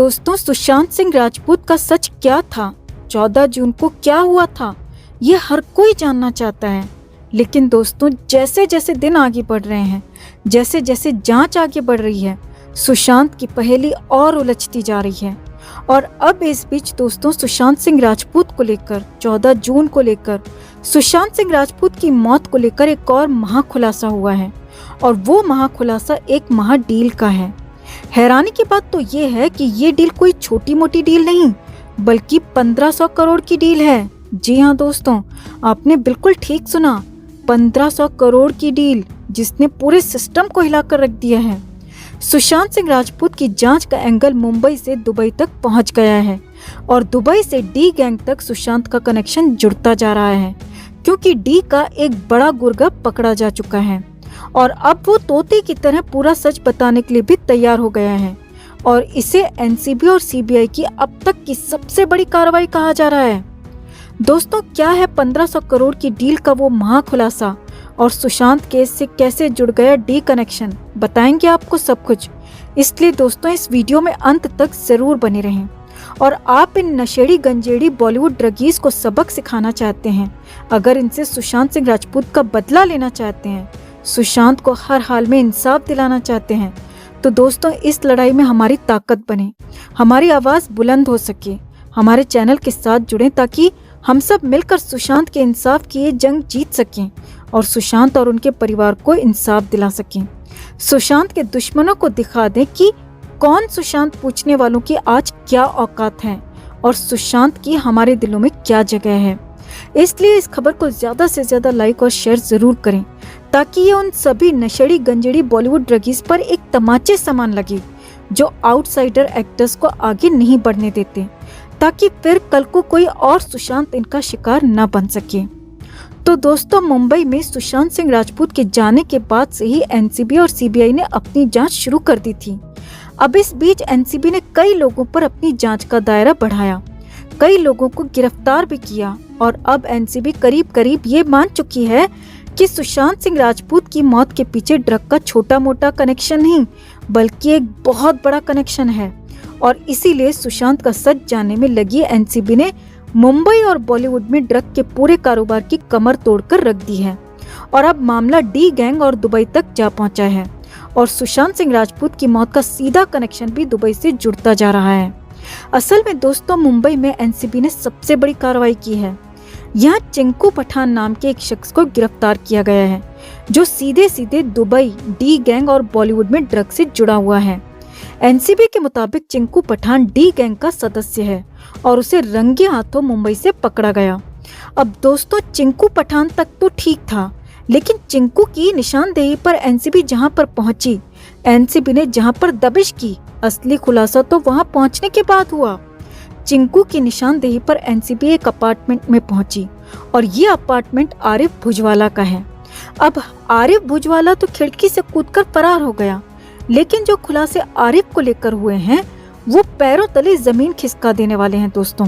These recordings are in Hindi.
दोस्तों, सुशांत सिंह राजपूत का सच क्या था? 14 जून को क्या हुआ था? ये हर कोई जानना चाहता है। लेकिन दोस्तों, जैसे जैसे दिन आगे बढ़ रहे हैं, जैसे जैसे जांच आगे बढ़ रही है, सुशांत की पहेली और उलझती जा रही है। और अब इस बीच दोस्तों, सुशांत सिंह राजपूत को लेकर 14 जून को लेकर सुशांत सिंह राजपूत की मौत को लेकर एक और महाखुलासा हुआ है। और वो महाखुलासा एक महाडील का है। हैरानी की बात तो ये है कि ये डील कोई छोटी मोटी डील नहीं, बल्कि 1500 करोड़ की डील है। जी हाँ दोस्तों, आपने बिल्कुल ठीक सुना, 1500 करोड़ की डील, जिसने पूरे सिस्टम को हिलाकर रख दिया है। सुशांत सिंह राजपूत की जांच का एंगल मुंबई से दुबई तक पहुंच गया है और दुबई से डी गैंग तक सुशांत का कनेक्शन जुड़ता जा रहा है, क्योंकि डी का एक बड़ा गुर्गा पकड़ा जा चुका है और अब वो तोते की तरह पूरा सच बताने के लिए भी तैयार हो गया है। और इसे एनसीबी और सीबीआई की अब तक की सबसे बड़ी कार्रवाई कहा जा रहा है। दोस्तों, क्या है 1500 करोड़ की डील का वो महाखुलासा और सुशांत केस से कैसे जुड़ गया डी कनेक्शन, बताएंगे आपको सब कुछ। इसलिए दोस्तों, इस वीडियो में अंत तक जरूर बने रहें। और आप इन नशेड़ी गंजेड़ी बॉलीवुड ड्रगीज को सबक सिखाना चाहते हैं, अगर इनसे सुशांत सिंह राजपूत का बदला लेना चाहते हैं, सुशांत को हर हाल में इंसाफ दिलाना चाहते हैं, तो दोस्तों इस लड़ाई में हमारी ताकत बने, हमारी आवाज बुलंद हो सके। हमारे चैनल के साथ जुड़ें ताकि हम सब मिलकर सुशांत के इंसाफ की ये जंग जीत सकें और सुशांत और उनके परिवार को इंसाफ दिला सकें। सुशांत के दुश्मनों को दिखा दें कि कौन सुशांत पूछने वालों की आज क्या औकात है और सुशांत की हमारे दिलों में क्या जगह है। इसलिए इस खबर को ज्यादा से ज्यादा लाइक और शेयर जरूर करें, ताकि ये उन सभी नशेड़ी गंजेड़ी बॉलीवुड ड्रगीज पर एक तमाचे समान लगे जो आउटसाइडर एक्टर्स को आगे नहीं बढ़ने देते, ताकि फिर कल को कोई और सुशांत इनका शिकार न बन सके। तो दोस्तों, मुंबई में सुशांत सिंह राजपूत के जाने के बाद से ही एनसीबी और सीबीआई ने अपनी जांच शुरू कर दी थी। अब इस बीच एनसीबी ने कई लोगों पर अपनी जांच का दायरा बढ़ाया, कई लोगों को गिरफ्तार भी किया और अब एनसीबी करीब करीब ये मान चुकी है कि सुशांत सिंह राजपूत की मौत के पीछे ड्रग का छोटा मोटा कनेक्शन नहीं, बल्कि एक बहुत बड़ा कनेक्शन है। और इसीलिए सुशांत का सच जानने में लगी एनसीबी ने मुंबई और बॉलीवुड में ड्रग के पूरे कारोबार की कमर तोड़कर रख दी है। और अब मामला डी गैंग और दुबई तक जा पहुंचा है और सुशांत सिंह राजपूत की मौत का सीधा कनेक्शन भी दुबई से जुड़ता जा रहा है। असल में दोस्तों, मुंबई में एनसीबी ने सबसे बड़ी कार्रवाई की है। यहाँ चिंकू पठान नाम के एक शख्स को गिरफ्तार किया गया है, जो सीधे सीधे दुबई, डी गैंग और बॉलीवुड में ड्रग से जुड़ा हुआ है। एनसीबी के मुताबिक चिंकू पठान डी गैंग का सदस्य है और उसे रंगे हाथों मुंबई से पकड़ा गया। अब दोस्तों, चिंकू पठान तक तो ठीक था, लेकिन चिंकू की निशानदेही पर एनसीबी जहां पर पहुंची, एनसीबी ने जहां पर दबिश की, असली खुलासा तो वहां पहुंचने के बाद हुआ। चिंकू की निशानदेही पर एनसीबी एक अपार्टमेंट में पहुंची और ये अपार्टमेंट आरिफ भुजवाला का है। अब आरिफ भुजवाला तो खिड़की से कूदकर फरार हो गया, लेकिन जो खुलासे आरिफ को लेकर हुए हैं वो पैरों तले जमीन खिसका देने वाले हैं। दोस्तों,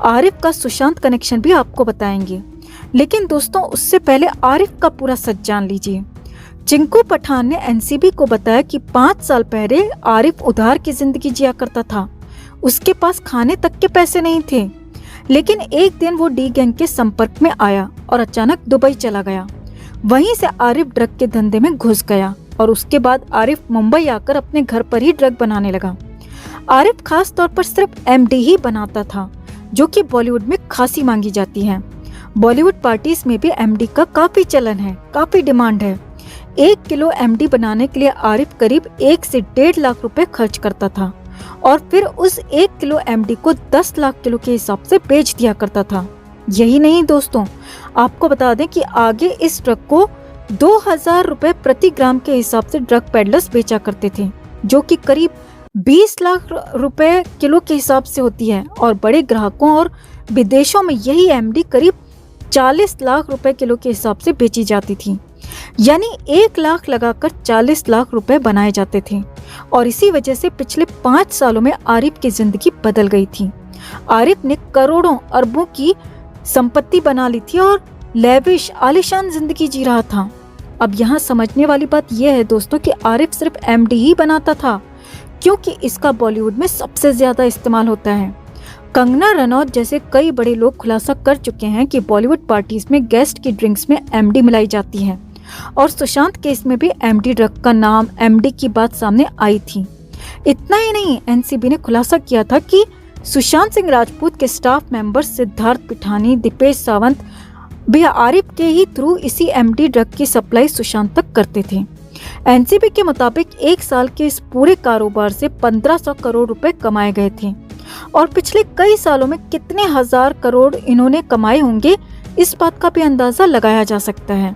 आरिफ का सुशांत कनेक्शन भी आपको बताएंगे, लेकिन दोस्तों उससे पहले आरिफ का पूरा सच जान लीजिए। चिंकू पठान ने एनसीबी को बताया कि 5 साल पहले आरिफ उधार की जिंदगी जिया करता था, उसके पास खाने तक के पैसे नहीं थे। लेकिन एक दिन वो डी गैंग के संपर्क में आया और अचानक दुबई चला गया। वहीं से आरिफ ड्रग के धंधे में घुस गया और उसके बाद आरिफ मुंबई आकर अपने घर पर ही ड्रग बनाने लगा। आरिफ खास तौर पर सिर्फ एमडी ही बनाता था, जो कि बॉलीवुड में खासी मांगी जाती है। बॉलीवुड पार्टीज में भी एमडी का काफी चलन है, काफी डिमांड है। 1 किलो एमडी बनाने के लिए आरिफ करीब 1 से 1.5 लाख रुपए खर्च करता था और फिर उस 1 किलो एमडी को 10 लाख किलो के हिसाब से बेच दिया करता था। यही नहीं दोस्तों, आपको बता दें कि आगे इस ड्रग को 2000 रुपए प्रति ग्राम के हिसाब से ड्रग पेडलर्स बेचा करते थे, जो कि करीब 20 लाख रुपए किलो के हिसाब से होती है। और बड़े ग्राहकों और विदेशों में यही एमडी करीब 40 लाख रुपए किलो के हिसाब से बेची जाती थी। यानी 1 लाख लगाकर 40 लाख रुपए बनाए जाते थे। और इसी वजह से पिछले 5 सालों में आरिफ की जिंदगी बदल गई थी। आरिफ ने करोड़ों अरबों की संपत्ति बना ली थी और लेविश आलीशान जिंदगी जी रहा था। अब यहाँ समझने वाली बात यह है दोस्तों कि आरिफ सिर्फ एमडी ही बनाता था, क्योंकि इसका बॉलीवुड में सबसे ज्यादा इस्तेमाल होता है। कंगना रनौत जैसे कई बड़े लोग खुलासा कर चुके हैं कि बॉलीवुड पार्टीज में गेस्ट की ड्रिंक्स में एमडी मिलाई जाती है और सुशांत केस में भी एमडी ड्रग का नाम एमडी की बात सामने आई थी। इतना ही नहीं, एनसीबी ने खुलासा किया था कि सुशांत सिंह राजपूत के स्टाफ मेंबर सिद्धार्थ पिठानी, दीपेश सावंत भी आरिफ के ही थ्रू इसी एमडी ड्रग की सप्लाई सुशांत तक करते थे। एनसीबी के मुताबिक 1 साल के इस पूरे कारोबार से 1500 करोड़ रुपए कमाए गए थे और पिछले कई सालों में कितने हजार करोड़ इन्होंने कमाए होंगे, इस बात का भी अंदाजा लगाया जा सकता है।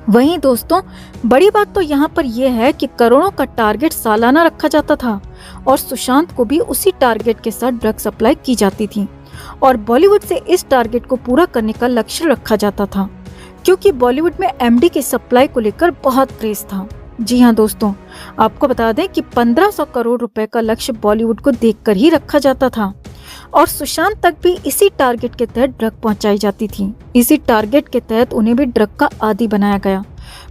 वहीं दोस्तों, बड़ी बात तो यहाँ पर यह है कि करोड़ों का टारगेट सालाना रखा जाता था और सुशांत को भी उसी टारगेट के साथ ड्रग सप्लाई की जाती थी और बॉलीवुड से इस टारगेट को पूरा करने का लक्ष्य रखा जाता था, क्योंकि बॉलीवुड में एमडी की सप्लाई को लेकर बहुत क्रेज था। जी हाँ दोस्तों, आपको बता दें कि 1500 करोड़ रुपए का लक्ष्य बॉलीवुड को देखकर ही रखा जाता था और सुशांत तक भी इसी टारगेट के तहत ड्रग पहुंचाई जाती थी। इसी टारगेट के तहत उन्हें भी ड्रग का आदी बनाया गया,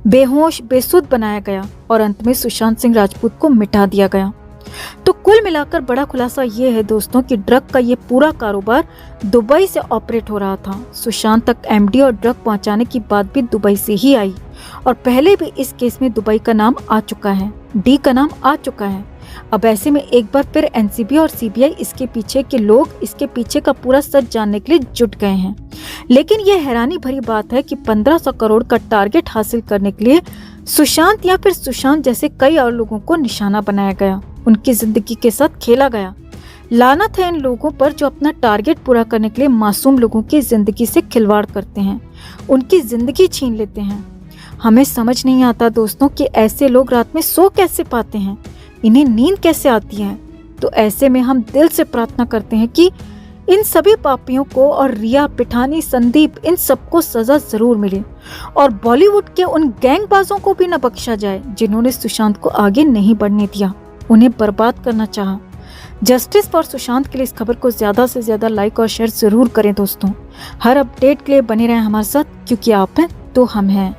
बेहोश बेसुध बनाया गया और अंत में सुशांत सिंह राजपूत को मिटा दिया गया। तो कुल मिलाकर बड़ा खुलासा ये है दोस्तों कि ड्रग का ये पूरा कारोबार दुबई से ऑपरेट हो रहा था। सुशांत तक एमडी और ड्रग पहुंचाने की बात भी दुबई से ही आई और पहले भी इस केस में दुबई का नाम आ चुका है, डी का नाम आ चुका है। अब ऐसे में एक बार फिर एनसीबी और सीबीआई इसके पीछे के लोग इसके पीछे का पूरा सच जानने के लिए जुट गए हैं। लेकिन यह हैरानी भरी बात है कि 1500 करोड़ का टारगेट हासिल करने के लिए सुशांत या फिर सुशांत जैसे कई और लोगों को निशाना बनाया गया, उनकी जिंदगी के साथ खेला गया। लानत है इन लोगों पर जो अपना टारगेट पूरा करने के लिए मासूम लोगों की जिंदगी से खिलवाड़ करते हैं, उनकी जिंदगी छीन लेते हैं। हमें समझ नहीं आता दोस्तों कि ऐसे लोग रात में सो कैसे पाते हैं, इन्हें नींद कैसे आती है। तो ऐसे में हम दिल से प्रार्थना करते हैं कि इन सभी पापियों को और रिया, पिठानी, संदीप, इन सबको सजा जरूर मिले और बॉलीवुड के उन गैंगबाजों को भी न बख्शा जाए जिन्होंने सुशांत को आगे नहीं बढ़ने दिया, उन्हें बर्बाद करना चाहा। जस्टिस फॉर सुशांत के लिए इस खबर को ज्यादा से ज्यादा लाइक और शेयर जरूर करें दोस्तों। हर अपडेट के लिए बने रहें हमारे साथ, क्योंकि आप हैं तो हम हैं।